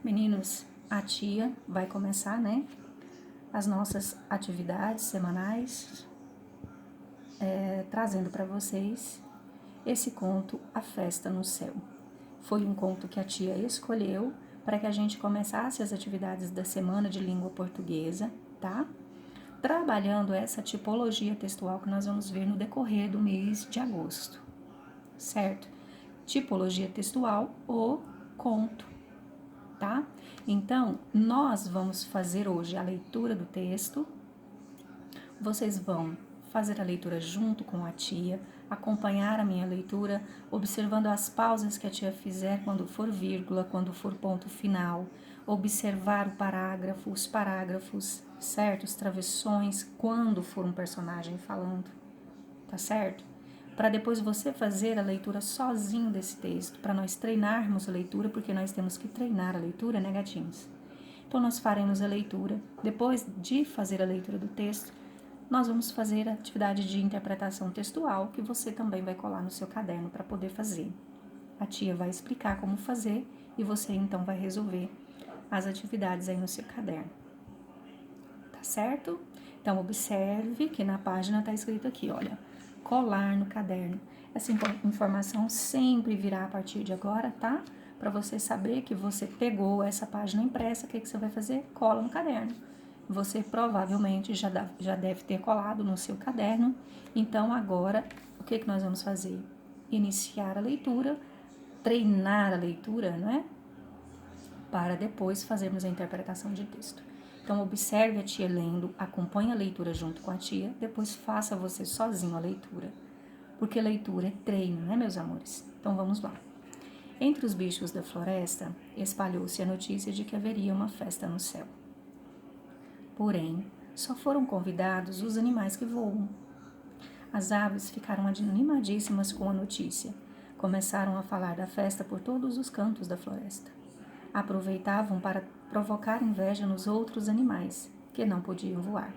Meninos, a tia vai começar, né, as nossas atividades semanais, trazendo para vocês esse conto, A Festa no Céu. Foi um conto que a tia escolheu para que a gente começasse as atividades da semana de língua portuguesa, tá? Trabalhando essa tipologia textual que nós vamos ver no decorrer do mês de agosto, certo? Tipologia textual ou conto, tá? Então, nós vamos fazer hoje a leitura do texto. Vocês vão fazer a leitura junto com a tia, acompanhar a minha leitura, observando as pausas que a tia fizer quando for vírgula, quando for ponto final, observar o parágrafo, os parágrafos, certo? Os travessões, quando for um personagem falando, tá certo? Para depois você fazer a leitura sozinho desse texto, para nós treinarmos a leitura, porque nós temos que treinar a leitura, né, gatinhos? Então, nós faremos a leitura. Depois de fazer a leitura do texto, nós vamos fazer a atividade de interpretação textual, que você também vai colar no seu caderno para poder fazer. A tia vai explicar como fazer e você, então, vai resolver as atividades aí no seu caderno. Tá certo? Então, observe que na página está escrito aqui, olha, colar no caderno. Essa informação sempre virá a partir de agora, tá? Para você saber que você pegou essa página impressa, o que você vai fazer? Cola no caderno. Você provavelmente já deve ter colado no seu caderno. Então, agora, o que nós vamos fazer? Iniciar a leitura, treinar a leitura, não é? Para depois fazermos a interpretação de texto. Então, observe a tia lendo, acompanhe a leitura junto com a tia, depois faça você sozinho a leitura. Porque leitura é treino, né, meus amores? Então, vamos lá. Entre os bichos da floresta, espalhou-se a notícia de que haveria uma festa no céu. Porém, só foram convidados os animais que voam. As aves ficaram animadíssimas com a notícia. Começaram a falar da festa por todos os cantos da floresta. Aproveitavam para provocar inveja nos outros animais, que não podiam voar.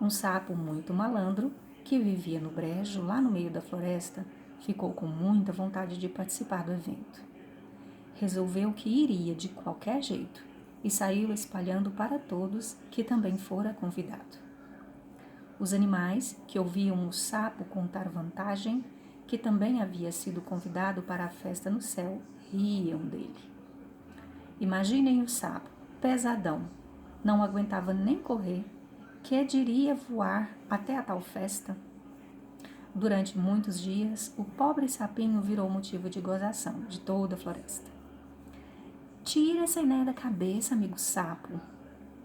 Um sapo muito malandro, que vivia no brejo lá no meio da floresta, ficou com muita vontade de participar do evento. Resolveu que iria de qualquer jeito e saiu espalhando para todos que também fora convidado. Os animais, que ouviam o sapo contar vantagem, que também havia sido convidado para a festa no céu, riam dele. Imaginem o sapo, pesadão, não aguentava nem correr, que diria voar até a tal festa. Durante muitos dias, o pobre sapinho virou motivo de gozação de toda a floresta. Tira essa ideia da cabeça, amigo sapo,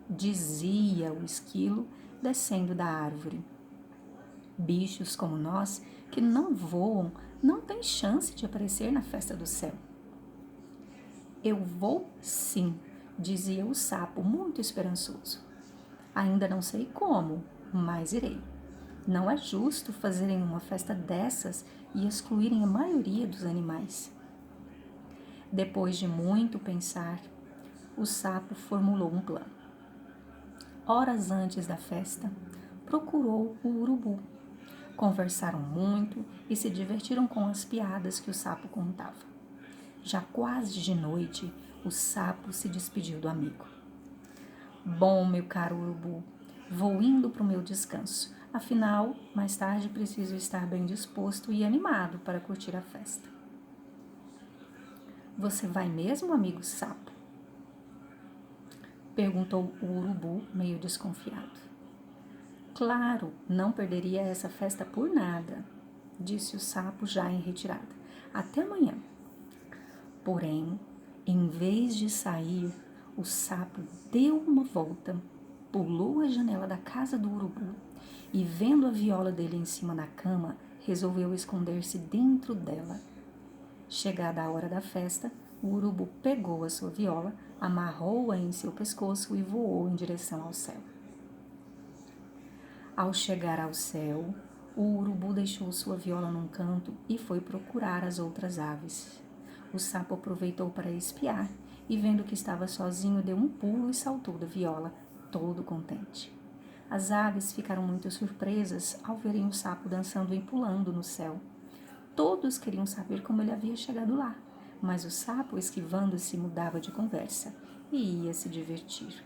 dizia o esquilo, descendo da árvore. Bichos como nós, que não voam, não têm chance de aparecer na festa do céu. Eu vou sim, dizia o sapo, muito esperançoso. Ainda não sei como, mas irei. Não é justo fazerem uma festa dessas e excluírem a maioria dos animais. Depois de muito pensar, o sapo formulou um plano. Horas antes da festa, procurou o urubu. Conversaram muito e se divertiram com as piadas que o sapo contava. Já quase de noite, o sapo se despediu do amigo. Bom, meu caro urubu, vou indo para o meu descanso. Afinal, mais tarde preciso estar bem disposto e animado para curtir a festa. Você vai mesmo, amigo sapo? Perguntou o urubu, meio desconfiado. Claro, não perderia essa festa por nada, disse o sapo já em retirada. Até amanhã. Porém, em vez de sair, o sapo deu uma volta, pulou a janela da casa do urubu e, vendo a viola dele em cima da cama, resolveu esconder-se dentro dela. Chegada a hora da festa, o urubu pegou a sua viola, amarrou-a em seu pescoço e voou em direção ao céu. Ao chegar ao céu, o urubu deixou sua viola num canto e foi procurar as outras aves. O sapo aproveitou para espiar e, vendo que estava sozinho, deu um pulo e saltou da viola, todo contente. As aves ficaram muito surpresas ao verem o sapo dançando e pulando no céu. Todos queriam saber como ele havia chegado lá, mas o sapo, esquivando-se, mudava de conversa e ia se divertir.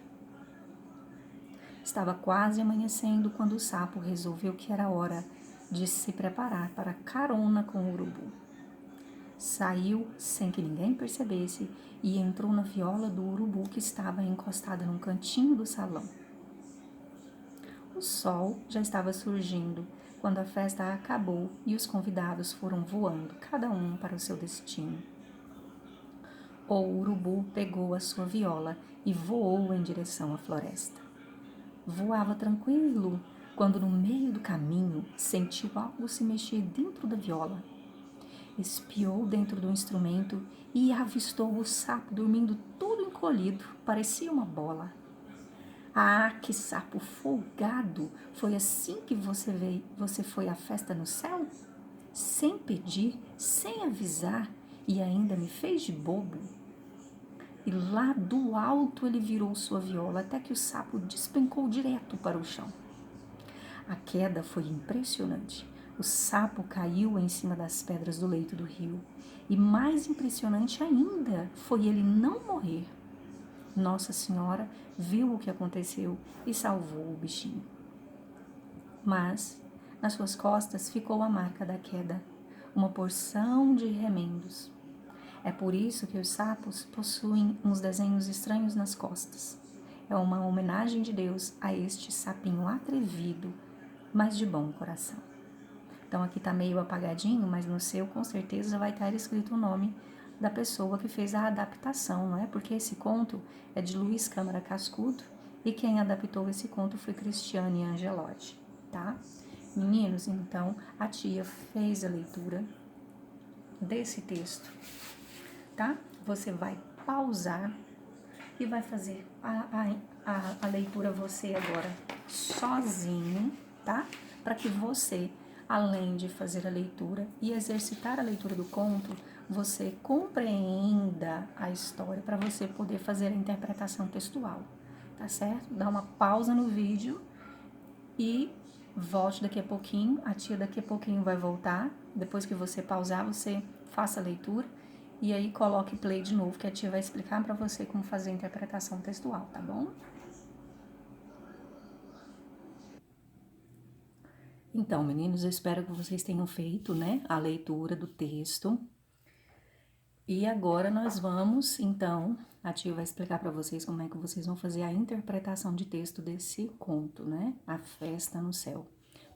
Estava quase amanhecendo quando o sapo resolveu que era hora de se preparar para a carona com o urubu. Saiu sem que ninguém percebesse e entrou na viola do urubu que estava encostada num cantinho do salão. O sol já estava surgindo quando a festa acabou e os convidados foram voando, cada um para o seu destino. O urubu pegou a sua viola e voou em direção à floresta. Voava tranquilo quando, no meio do caminho, sentiu algo se mexer dentro da viola. Espiou dentro do instrumento e avistou o sapo dormindo todo encolhido, parecia uma bola. Ah, que sapo folgado! Foi assim que você veio? Você foi à festa no céu? Sem pedir, sem avisar, e ainda me fez de bobo. E lá do alto ele virou sua viola até que o sapo despencou direto para o chão. A queda foi impressionante. O sapo caiu em cima das pedras do leito do rio. E mais impressionante ainda foi ele não morrer. Nossa Senhora viu o que aconteceu e salvou o bichinho. Mas nas suas costas ficou a marca da queda, uma porção de remendos. É por isso que os sapos possuem uns desenhos estranhos nas costas. É uma homenagem de Deus a este sapinho atrevido, mas de bom coração. Então aqui tá meio apagadinho, mas no seu com certeza vai estar escrito o nome da pessoa que fez a adaptação, não é? Porque esse conto é de Luiz Câmara Cascudo e quem adaptou esse conto foi Cristiane Angelotti, tá? Meninos, então a tia fez a leitura desse texto, tá? Você vai pausar e vai fazer a leitura você agora sozinho, tá? Para que você, além de fazer a leitura e exercitar a leitura do conto, você compreenda a história para você poder fazer a interpretação textual, tá certo? Dá uma pausa no vídeo e volte daqui a pouquinho. A tia daqui a pouquinho vai voltar. Depois que você pausar, você faça a leitura e aí coloque play de novo, que a tia vai explicar para você como fazer a interpretação textual, tá bom? Então, meninos, eu espero que vocês tenham feito, né, a leitura do texto. E agora nós vamos, então, a tia vai explicar para vocês como é que vocês vão fazer a interpretação de texto desse conto, né? A Festa no Céu.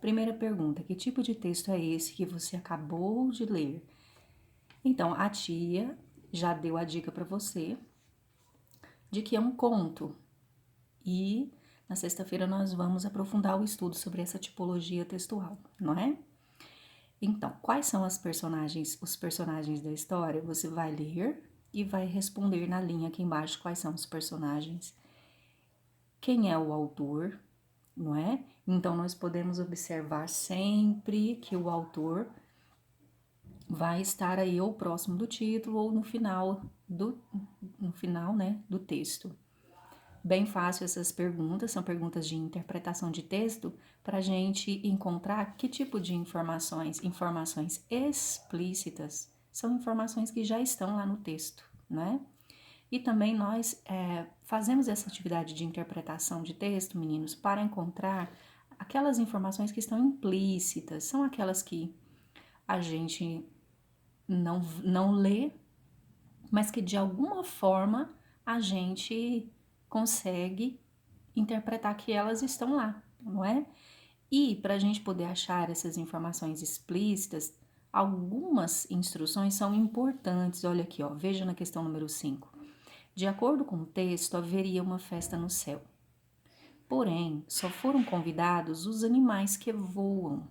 Primeira pergunta: que tipo de texto é esse que você acabou de ler? Então, a tia já deu a dica para você de que é um conto. E na sexta-feira nós vamos aprofundar o estudo sobre essa tipologia textual, não é? Então, quais são os personagens da história? Você vai ler e vai responder na linha aqui embaixo quais são os personagens, quem é o autor, não é? Então, nós podemos observar sempre que o autor vai estar aí ou próximo do título ou no final né, do texto. Bem fácil essas perguntas, são perguntas de interpretação de texto para a gente encontrar que tipo de informações. Informações explícitas são informações que já estão lá no texto, né? E também nós fazemos essa atividade de interpretação de texto, meninos, para encontrar aquelas informações que estão implícitas, são aquelas que a gente não lê, mas que de alguma forma a gente consegue interpretar que elas estão lá, não é? E para a gente poder achar essas informações explícitas, algumas instruções são importantes. Olha aqui, ó, veja na questão número 5. De acordo com o texto, haveria uma festa no céu. Porém, só foram convidados os animais que voam.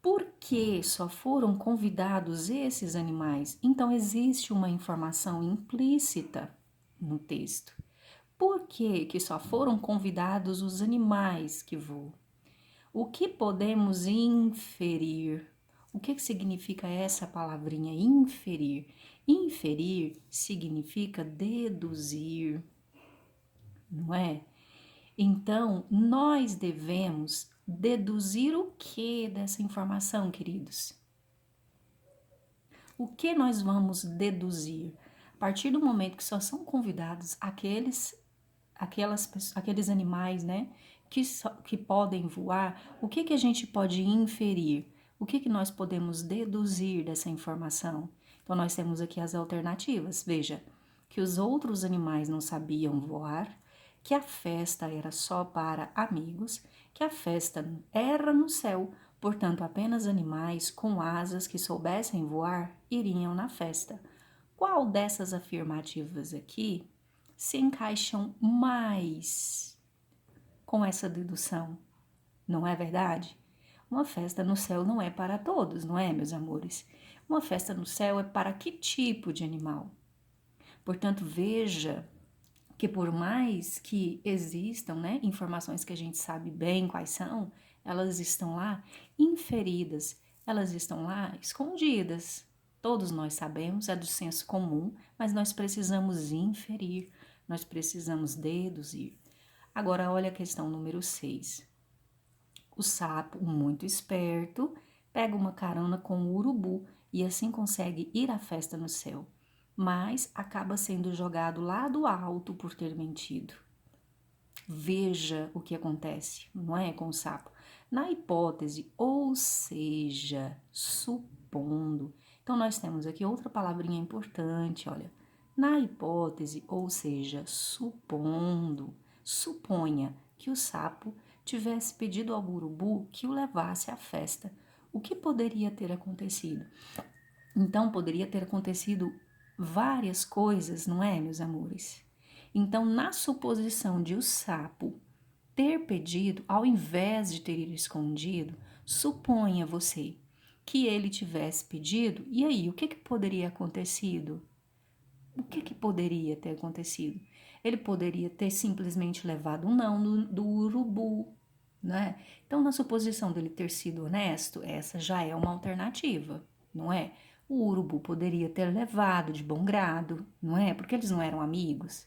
Por que só foram convidados esses animais? Então, existe uma informação implícita no texto. Por que só foram convidados os animais que voam? O que podemos inferir? O que significa essa palavrinha inferir? Inferir significa deduzir, não é? Então, nós devemos deduzir o que dessa informação, queridos? O que nós vamos deduzir? A partir do momento que só são convidados aqueles animais, né, que podem voar, o que a gente pode inferir? O que nós podemos deduzir dessa informação? Então, nós temos aqui as alternativas. Veja, que os outros animais não sabiam voar, que a festa era só para amigos, que a festa era no céu, portanto, apenas animais com asas que soubessem voar iriam na festa. Qual dessas afirmativas aqui se encaixam mais com essa dedução? Não é verdade? Uma festa no céu não é para todos, não é, meus amores? Uma festa no céu é para que tipo de animal? Portanto, veja que por mais que existam, né, informações que a gente sabe bem quais são, elas estão lá inferidas, elas estão lá escondidas. Todos nós sabemos, é do senso comum, mas nós precisamos inferir, nós precisamos deduzir. Agora, olha a questão número 6. O sapo, muito esperto, pega uma carona com o urubu e assim consegue ir à festa no céu, mas acaba sendo jogado lá do alto por ter mentido. Veja o que acontece, não é, com o sapo. Na hipótese, ou seja, supondo. Então, nós temos aqui outra palavrinha importante, olha. Na hipótese, ou seja, supondo, suponha que o sapo tivesse pedido ao urubu que o levasse à festa. O que poderia ter acontecido? Então, poderia ter acontecido várias coisas, não é, meus amores? Então, na suposição de o sapo ter pedido, ao invés de ter ido escondido, suponha você que ele tivesse pedido, e aí, o que poderia acontecido? O que poderia ter acontecido? Ele poderia ter simplesmente levado um não do urubu, né? Então, na suposição dele ter sido honesto, essa já é uma alternativa, não é? O urubu poderia ter levado de bom grado, não é? Porque eles não eram amigos.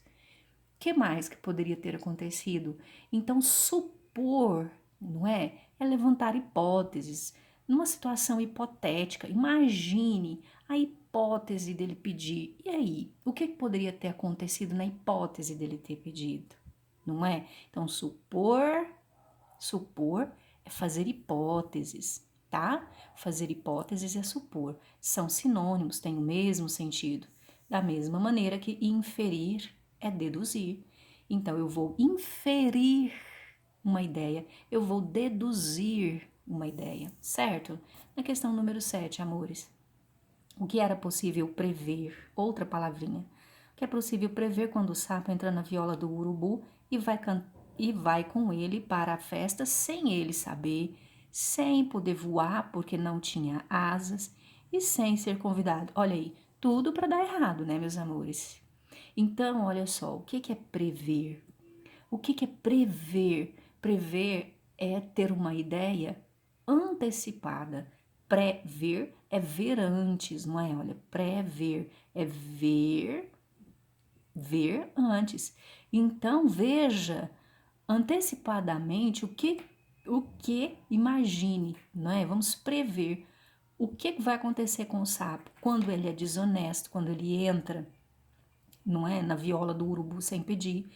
O que mais que poderia ter acontecido? Então, supor, não é? É levantar hipóteses. Numa situação hipotética, imagine a hipótese dele pedir. E aí, o que poderia ter acontecido na hipótese dele ter pedido? Não é? Então, supor é fazer hipóteses, tá? Fazer hipóteses é supor. São sinônimos, têm o mesmo sentido. Da mesma maneira que inferir é deduzir. Então, eu vou inferir uma ideia, eu vou deduzir uma ideia, certo? Na questão número 7, amores. O que era possível prever? Outra palavrinha. O que é possível prever quando o sapo entra na viola do urubu e vai com ele para a festa sem ele saber, sem poder voar porque não tinha asas e sem ser convidado. Olha aí, tudo para dar errado, né, meus amores? Então, olha só, o que é prever? O que é prever? Prever é ter uma ideia antecipada. Prever é ver antes, não é? Olha, prever é ver antes. Então, veja antecipadamente o que imagine, não é? Vamos prever o que vai acontecer com o sapo quando ele é desonesto, quando ele entra, não é, na viola do urubu sem pedir.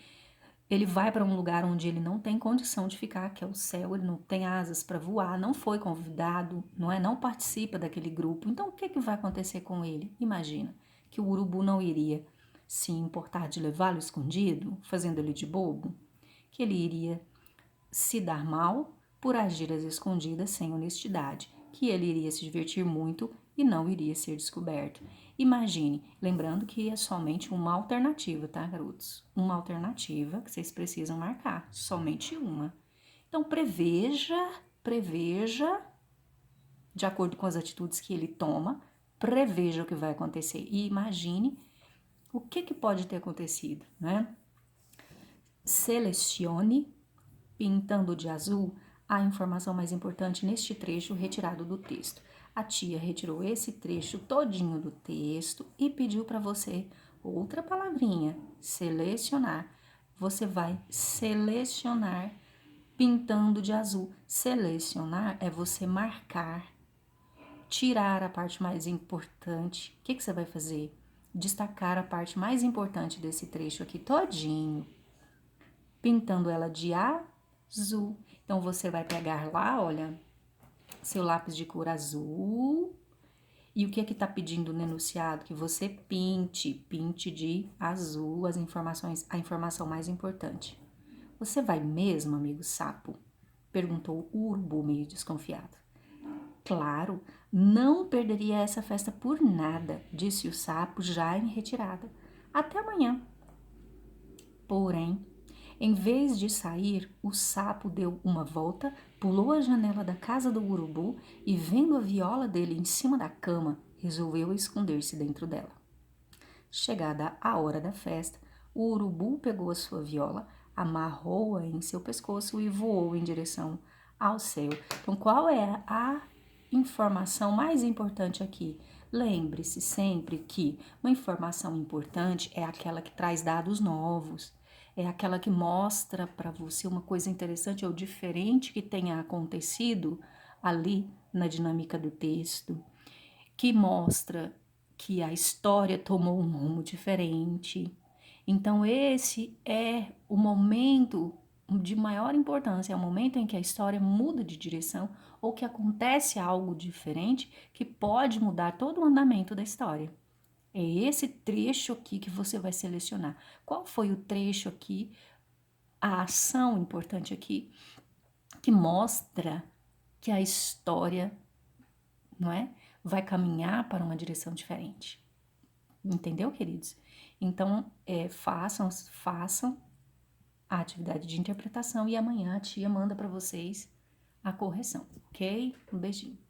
Ele vai para um lugar onde ele não tem condição de ficar, que é o céu, ele não tem asas para voar, não foi convidado, não é? Não participa daquele grupo. Então, o que vai acontecer com ele? Imagina que o urubu não iria se importar de levá-lo escondido, fazendo ele de bobo, que ele iria se dar mal por agir às escondidas sem honestidade, que ele iria se divertir muito e não iria ser descoberto. Imagine, lembrando que é somente uma alternativa, tá, garotos? Uma alternativa que vocês precisam marcar, somente uma. Então, preveja, de acordo com as atitudes que ele toma, preveja o que vai acontecer e imagine o que pode ter acontecido, né? Selecione, pintando de azul, a informação mais importante neste trecho retirado do texto. A tia retirou esse trecho todinho do texto e pediu para você outra palavrinha, selecionar. Você vai selecionar pintando de azul. Selecionar é você marcar tirar a parte mais importante. O que você vai fazer? Destacar a parte mais importante desse trecho aqui todinho, pintando ela de azul. Então, você vai pegar lá, olha, seu lápis de cor azul. E o que é que tá pedindo no enunciado? Que você pinte de azul as informações, a informação mais importante. Você vai mesmo, amigo sapo? Perguntou o urubu meio desconfiado. Claro, não perderia essa festa por nada, disse o sapo já em retirada. Até amanhã. Porém, em vez de sair, o sapo deu uma volta, pulou a janela da casa do urubu e, vendo a viola dele em cima da cama, resolveu esconder-se dentro dela. Chegada a hora da festa, o urubu pegou a sua viola, amarrou-a em seu pescoço e voou em direção ao céu. Então, qual é a informação mais importante aqui? Lembre-se sempre que uma informação importante é aquela que traz dados novos, é aquela que mostra para você uma coisa interessante ou diferente que tenha acontecido ali na dinâmica do texto, que mostra que a história tomou um rumo diferente. Então, esse é o momento de maior importância, é o momento em que a história muda de direção ou que acontece algo diferente que pode mudar todo o andamento da história. É esse trecho aqui que você vai selecionar. Qual foi o trecho aqui, a ação importante aqui, que mostra que a história, não é, vai caminhar para uma direção diferente? Entendeu, queridos? Então, façam a atividade de interpretação e amanhã a tia manda para vocês a correção, ok? Um beijinho.